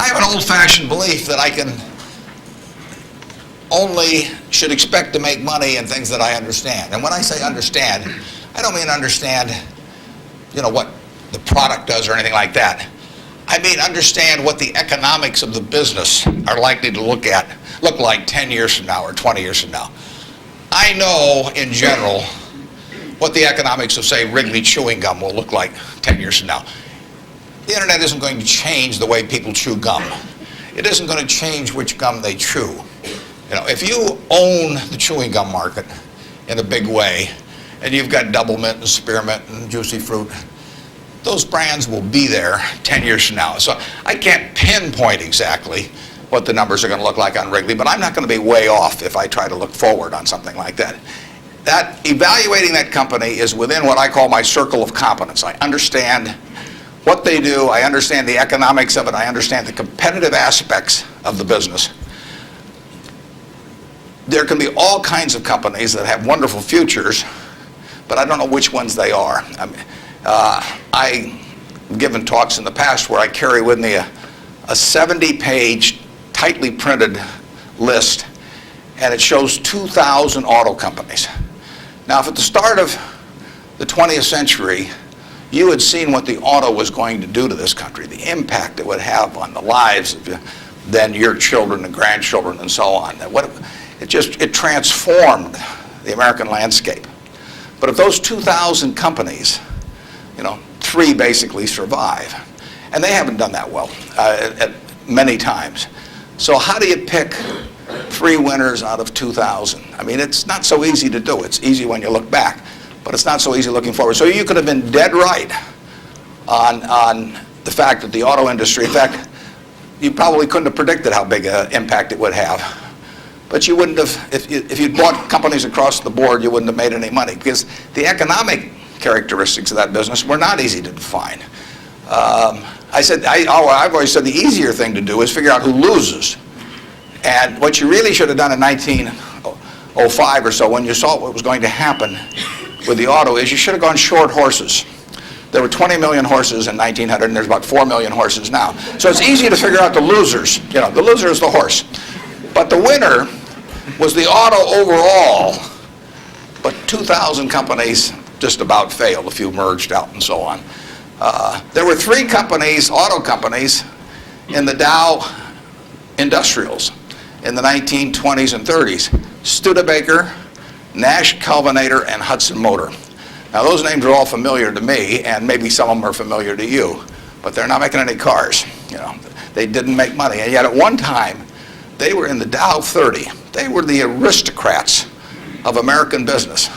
I have an old-fashioned belief that I can only should expect to make money in things that I understand. And when I say understand, I don't mean understand, what the product does or anything like that. I mean understand what the economics of the business are likely to look like 10 years from now or 20 years from now. I know, in general, what the economics of, say, Wrigley chewing gum will look like 10 years from now. The internet isn't going to change the way people chew gum. It isn't going to change which gum they chew. If you own the chewing gum market in a big way, and you've got Double Mint and Spearmint and Juicy Fruit, those brands will be there 10 years from now. So I can't pinpoint exactly what the numbers are going to look like on Wrigley, but I'm not going to be way off if I try to look forward on something like that. Evaluating that company is within what I call my circle of competence. I understand what they do, I understand the economics of it, I understand the competitive aspects of the business. There can be all kinds of companies that have wonderful futures, but I don't know which ones they are. I've given talks in the past where I carry with me a 70-page, tightly printed list, and it shows 2,000 auto companies. Now, if at the start of the 20th century, you had seen what the auto was going to do to this country, the impact it would have on the lives of then your children and grandchildren and so on. It transformed the American landscape. But if those 2,000 companies, 3 basically survive, and they haven't done that well many times. So how do you pick 3 winners out of 2,000? I mean, it's not so easy to do. It's easy when you look back, but it's not so easy looking forward. So you could have been dead right on the fact that the auto industry, in fact, you probably couldn't have predicted how big an impact it would have. But you wouldn't have, if you'd bought companies across the board, you wouldn't have made any money, because the economic characteristics of that business were not easy to define. I've always said the easier thing to do is figure out who loses. And what you really should have done in 1905 or so, when you saw what was going to happen with the auto, is you should have gone short horses. There were 20 million horses in 1900, and there's about 4 million horses now. So it's easy to figure out the losers. The loser is the horse. But the winner was the auto overall, but 2,000 companies just about failed. A few merged out and so on. There were 3 companies, auto companies, in the Dow Industrials in the 1920s and 30s. Studebaker, Nash Kelvinator, and Hudson Motor. Now those names are all familiar to me, and maybe some of them are familiar to you, but they're not making any cars. They didn't make money, and yet at one time they were in the Dow 30. They were the aristocrats of American business,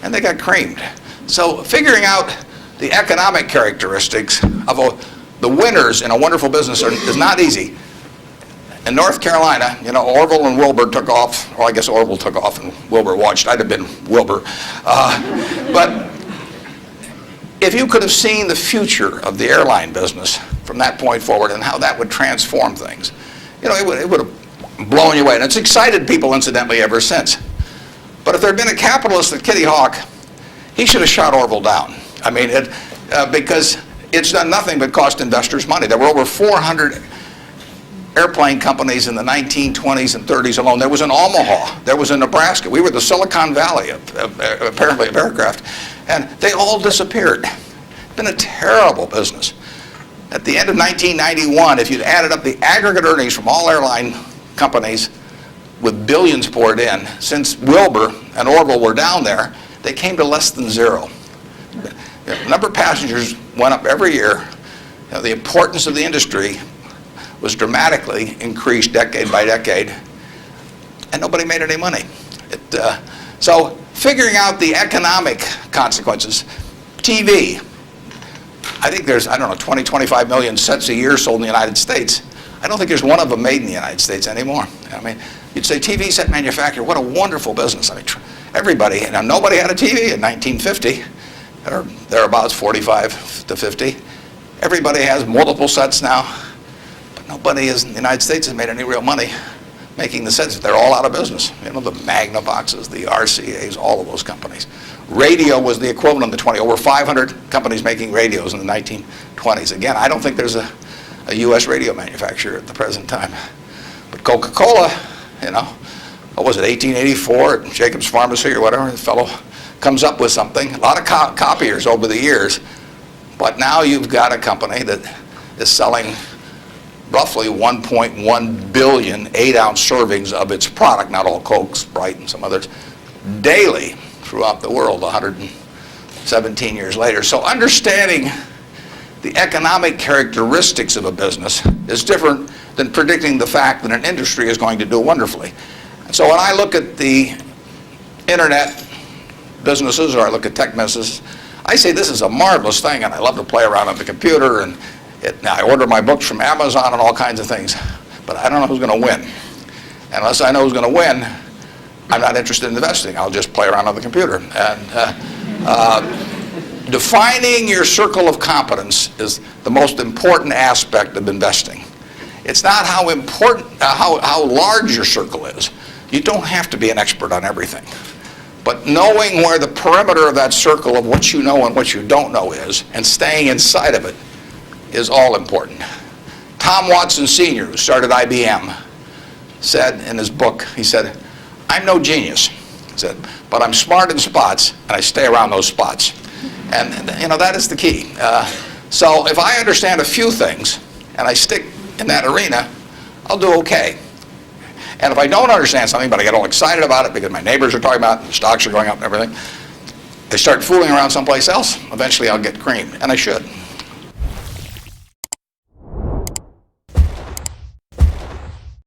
and they got creamed. So figuring out the economic characteristics of the winners in a wonderful business is not easy. In North Carolina, Orville and Wilbur took off, or I guess Orville took off and Wilbur watched. I'd have been Wilbur. But if you could have seen the future of the airline business from that point forward and how that would transform things, it would have blown you away. And it's excited people, incidentally, ever since. But if there had been a capitalist at Kitty Hawk, he should have shot Orville down. I mean, because it's done nothing but cost investors money. There were over 400 airplane companies in the 1920s and 30s alone. There was in Omaha. There was in Nebraska. We were the Silicon Valley, apparently, of aircraft. And they all disappeared. It's been a terrible business. At the end of 1991, if you'd added up the aggregate earnings from all airline companies with billions poured in, since Wilbur and Orville were down there, they came to less than 0. The number of passengers went up every year. The importance of the industry was dramatically increased decade by decade, and nobody made any money. So figuring out the economic consequences. TV. I think there's, 20, 25 million sets a year sold in the United States. I don't think there's one of them made in the United States anymore. You'd say TV set manufacturer, what a wonderful business. Everybody, nobody had a TV in 1950, or thereabouts, 45 to 50. Everybody has multiple sets now, but nobody in the United States has made any real money making the sets. They're all out of business. The Magnavoxes, the RCAs, all of those companies. Radio was the equivalent of the over 500 companies making radios in the 1920s. Again, I don't think there's a U.S. radio manufacturer at the present time. But Coca-Cola, what was it, 1884 at Jacobs Pharmacy or whatever, the fellow comes up with something, a lot of copiers over the years, but now you've got a company that is selling roughly 1.1 billion 8-ounce servings of its product, not all Coke, Sprite, and some others, daily throughout the world 117 years later. So understanding the economic characteristics of a business is different than predicting the fact that an industry is going to do wonderfully. And so when I look at the internet businesses, or I look at tech businesses, I say this is a marvelous thing, and I love to play around on the computer, and I order my books from Amazon and all kinds of things, but I don't know who's going to win. And unless I know who's going to win, I'm not interested in investing. I'll just play around on the computer. And defining your circle of competence is the most important aspect of investing. It's not how large your circle is. You don't have to be an expert on everything. But knowing where the perimeter of that circle of what you know and what you don't know is, and staying inside of it, is all important. Tom Watson Sr., who started IBM, said in his book, he said, "I'm no genius," he said, "but I'm smart in spots, and I stay around those spots." And that is the key. So if I understand a few things, and I stick in that arena, I'll do okay. And if I don't understand something, but I get all excited about it because my neighbors are talking about it, the stocks are going up and everything, I start fooling around someplace else, eventually I'll get creamed, and I should.